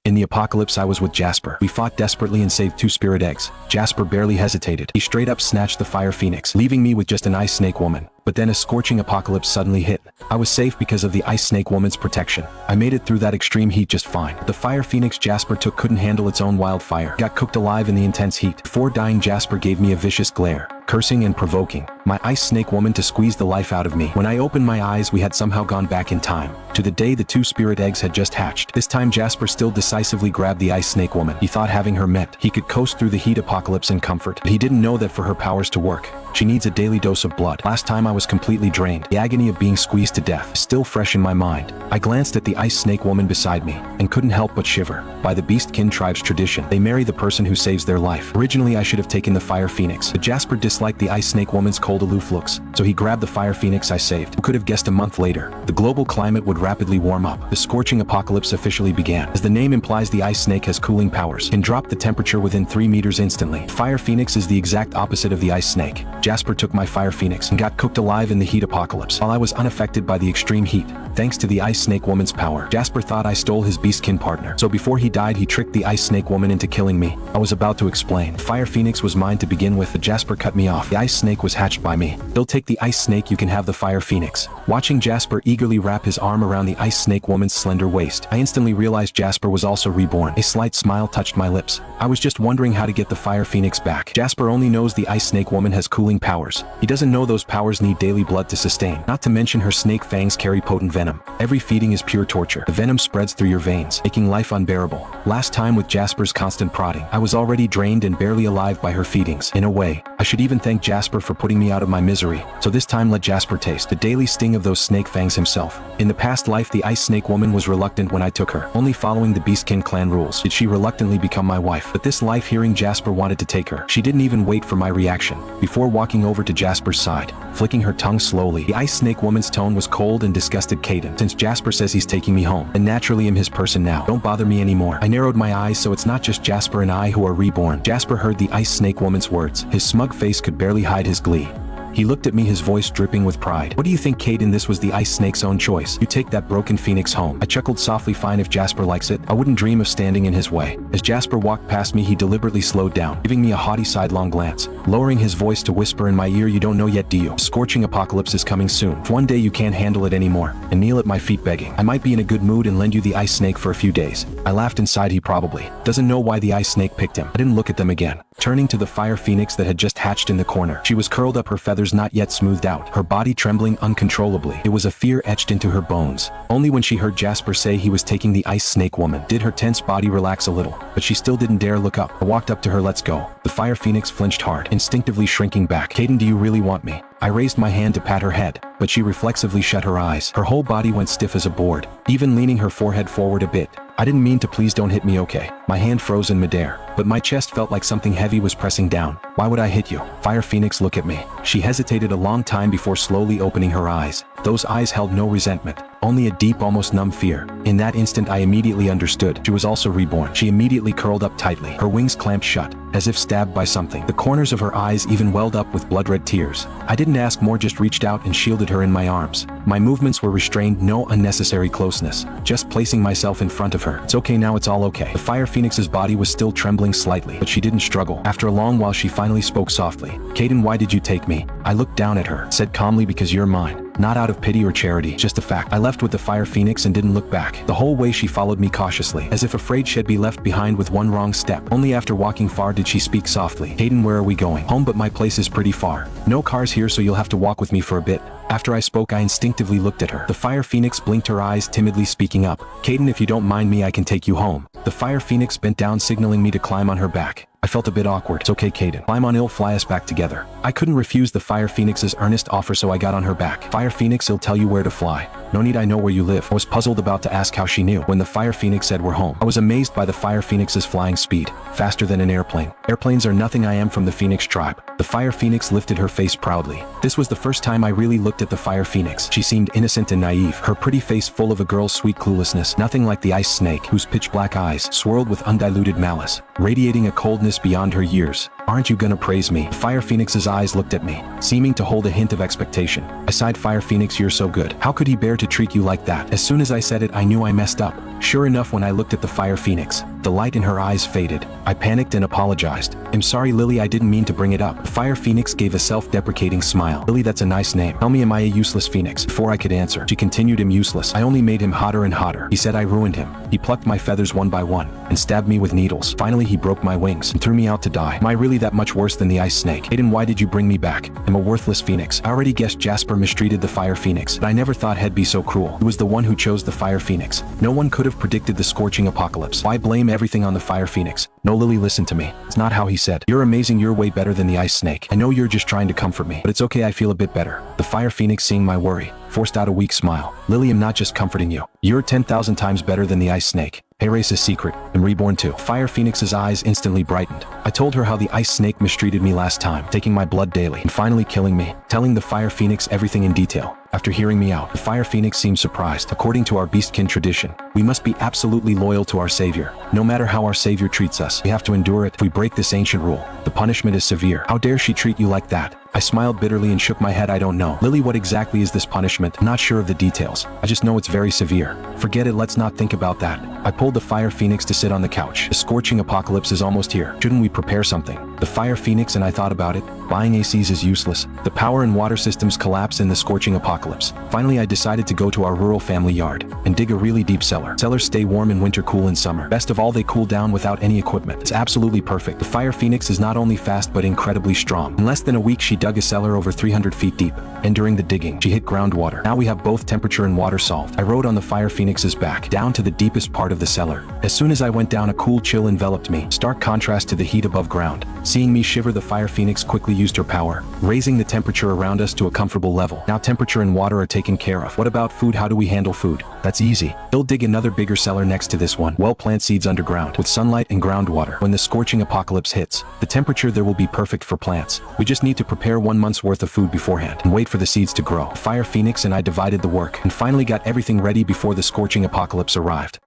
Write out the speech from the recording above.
In the apocalypse I was with Jasper. We fought desperately and saved 2 spirit eggs. Jasper barely hesitated. He straight up snatched the fire phoenix, leaving me with just an ice snake woman. But then a scorching apocalypse suddenly hit. I was safe because of the ice snake woman's protection. I made it through that extreme heat just fine. The fire phoenix Jasper took couldn't handle its own wildfire. Got cooked alive in the intense heat. Before dying, Jasper gave me a vicious glare, cursing and provoking my ice snake woman to squeeze the life out of me. When I opened my eyes, we had somehow gone back in time to the day the 2 spirit eggs had just hatched. This time Jasper still decisively grabbed the ice snake woman. He thought having her meant he could coast through the heat apocalypse in comfort. But he didn't know that for her powers to work, she needs a daily dose of blood. Last time I was completely drained. The agony of being squeezed to death is still fresh in my mind. I glanced at the ice snake woman beside me and couldn't help but shiver. By the Beastkin tribe's tradition, they marry the person who saves their life. Originally I should have taken the fire phoenix, but Jasper disliked the ice snake woman's cold aloof looks, so he grabbed the fire phoenix I saved. Who could have guessed a month later, the global climate would rapidly warm up. The scorching apocalypse officially began. As the name implies, the ice snake has cooling powers, can drop the temperature within 3 meters instantly. Fire phoenix is the exact opposite of the ice snake. Jasper took my fire phoenix and got cooked alive in the heat apocalypse, while I was unaffected by the extreme heat, thanks to the ice snake woman's power. Jasper thought I stole his beastkin partner, so before he died he tricked the ice snake woman into killing me. I was about to explain. The fire phoenix was mine to begin with, but Jasper cut me off. The ice snake was hatched by me. They'll take the ice snake, you can have the fire phoenix. Watching Jasper eagerly wrap his arm around the ice snake woman's slender waist, I instantly realized Jasper was also reborn. A slight smile touched my lips. I was just wondering how to get the fire phoenix back. Jasper only knows the ice snake woman has cooling powers. He doesn't know those powers need daily blood to sustain. Not to mention her snake fangs carry potent venom. Every feeding is pure torture. The venom spreads through your veins, making life unbearable. Last time with Jasper's constant prodding, I was already drained and barely alive by her feedings. In a way, I should even thank Jasper for putting me out of my misery. So this time let Jasper taste the daily sting of those snake fangs himself. In the past life, the ice snake woman was reluctant when I took her, only following the Beastkin clan rules did she reluctantly become my wife. But this life, hearing Jasper wanted to take her, she didn't even wait for my reaction. Before walking over to Jasper's side, flicking her tongue slowly, the ice snake woman's tone was cold and disgusted. Caden, since Jasper says he's taking me home, and naturally am his person now, don't bother me anymore. I narrowed my eyes, so it's not just Jasper and I who are reborn. Jasper heard the ice snake woman's words. His smug face could barely hide his glee. He looked at me, his voice dripping with pride. What do you think, Caden? This was the ice snake's own choice. You take that broken phoenix home. I chuckled softly. Fine, if Jasper likes it. I wouldn't dream of standing in his way. As Jasper walked past me, he deliberately slowed down, giving me a haughty sidelong glance, lowering his voice to whisper in my ear, you don't know yet, do you? Scorching apocalypse is coming soon. If one day you can't handle it anymore, and kneel at my feet begging, I might be in a good mood and lend you the ice snake for a few days. I laughed inside. He probably doesn't know why the ice snake picked him. I didn't look at them again. Turning to the fire phoenix that had just hatched in the corner, she was curled up, her feathers not yet smoothed out, her body trembling uncontrollably. It was a fear etched into her bones. Only when she heard Jasper say he was taking the ice snake woman did her tense body relax a little, but she still didn't dare look up. I walked up to her. Let's go. The fire phoenix flinched hard, instinctively shrinking back. Caden, do you really want me? I raised my hand to pat her head, but she reflexively shut her eyes. Her whole body went stiff as a board, even leaning her forehead forward a bit. I didn't mean to, please don't hit me, okay? My hand froze in midair, but my chest felt like something heavy was pressing down. Why would I hit you? Fire phoenix, look at me. She hesitated a long time before slowly opening her eyes. Those eyes held no resentment, only a deep, almost numb fear. In that instant I immediately understood. She was also reborn. She immediately curled up tightly, her wings clamped shut, as if stabbed by something. The corners of her eyes even welled up with blood-red tears. I didn't ask more, just reached out and shielded her in my arms. My movements were restrained, no unnecessary closeness, just placing myself in front of her. It's okay now, it's all okay. The fire phoenix's body was still trembling slightly, but she didn't struggle. After a long while she finally spoke softly. Caden, why did you take me? I looked down at her, said calmly, because you're mine. Not out of pity or charity, just a fact. I left with the fire phoenix and didn't look back. The whole way she followed me cautiously, as if afraid she'd be left behind with one wrong step. Only after walking far did she speak softly. Caden, where are we going? Home, but my place is pretty far. No cars here, so you'll have to walk with me for a bit. After I spoke, I instinctively looked at her. The fire phoenix blinked her eyes, timidly speaking up. Caden, if you don't mind me, I can take you home. The fire phoenix bent down, signaling me to climb on her back. I felt a bit awkward. It's okay, Caden. Climb on, it'll fly us back together. I couldn't refuse the fire phoenix's earnest offer, so I got on her back. Fire phoenix, he'll tell you where to fly. No need, I know where you live. I was puzzled, about to ask how she knew, when the fire phoenix said we're home. I was amazed by the fire phoenix's flying speed, faster than an airplane. Airplanes are nothing, I am from the Phoenix tribe. The fire phoenix lifted her face proudly. This was the first time I really looked at the fire phoenix. She seemed innocent and naive, her pretty face full of a girl's sweet cluelessness, nothing like the ice snake, whose pitch black eyes swirled with undiluted malice, radiating a coldness beyond her years. Aren't you gonna praise me? Fire Phoenix's eyes looked at me, seeming to hold a hint of expectation. I sighed. Fire Phoenix, you're so good. How could he bear to treat you like that? As soon as I said it, I knew I messed up. Sure enough, when I looked at the Fire Phoenix, the light in her eyes faded. I panicked and apologized. I'm sorry, Lily, I didn't mean to bring it up. Fire Phoenix gave a self-deprecating smile. Lily, that's a nice name. Tell me, am I a useless phoenix? Before I could answer, she continued, I'm useless. I only made him hotter and hotter. He said I ruined him. He plucked my feathers one by one and stabbed me with needles. Finally, he broke my wings and threw me out to die. Am I really that much worse than the ice snake? Aiden, why did you bring me back? I'm a worthless phoenix. I already guessed Jasper mistreated the Fire Phoenix, but I never thought he'd be so cruel. He was the one who chose the Fire Phoenix. No one could have predicted the scorching apocalypse. Why blame everything on the Fire Phoenix? No, Lily, listen to me. It's not how he said. You're amazing. You're way better than the ice snake. I know you're just trying to comfort me, but it's okay. I feel a bit better. The Fire Phoenix, seeing my worry, forced out a weak smile. Lily, I'm not just comforting you. You're 10,000 times better than the ice snake. Race's secret, I'm reborn too. Fire Phoenix's eyes instantly brightened. I told her how the ice snake mistreated me last time, taking my blood daily and finally killing me, telling the Fire Phoenix everything in detail. After hearing me out, the Fire Phoenix seemed surprised. According to our beastkin tradition, we must be absolutely loyal to our savior. No matter how our savior treats us, we have to endure it. If we break this ancient rule, the punishment is severe. How dare she treat you like that? I smiled bitterly and shook my head. I don't know. Lily, what exactly is this punishment? I'm not sure of the details. I just know it's very severe. Forget it, let's not think about that. I pulled the Fire Phoenix to sit on the couch. The scorching apocalypse is almost here. Shouldn't we prepare something? The Fire Phoenix and I thought about it. Buying ACs is useless. The power and water systems collapse in the scorching apocalypse. Finally, I decided to go to our rural family yard and dig a really deep cellar. Cellars stay warm in winter, cool in summer. Best of all, they cool down without any equipment. It's absolutely perfect. The Fire Phoenix is not only fast but incredibly strong. In less than a week, she dug a cellar over 300 feet deep, and during the digging, she hit groundwater. Now we have both temperature and water solved. I rode on the Fire Phoenix's back, down to the deepest part of the cellar. As soon as I went down, a cool chill enveloped me, stark contrast to the heat above ground. Seeing me shiver, the Fire Phoenix quickly used her power, raising the temperature around us to a comfortable level. Now temperature and water are taken care of. What about food? How do we handle food? That's easy. We'll dig another bigger cellar next to this one. We'll plant seeds underground with sunlight and groundwater. When the scorching apocalypse hits, the temperature there will be perfect for plants. We just need to prepare 1 month's worth of food beforehand and wait for the seeds to grow. Fire Phoenix and I divided the work and finally got everything ready before the scorching apocalypse arrived.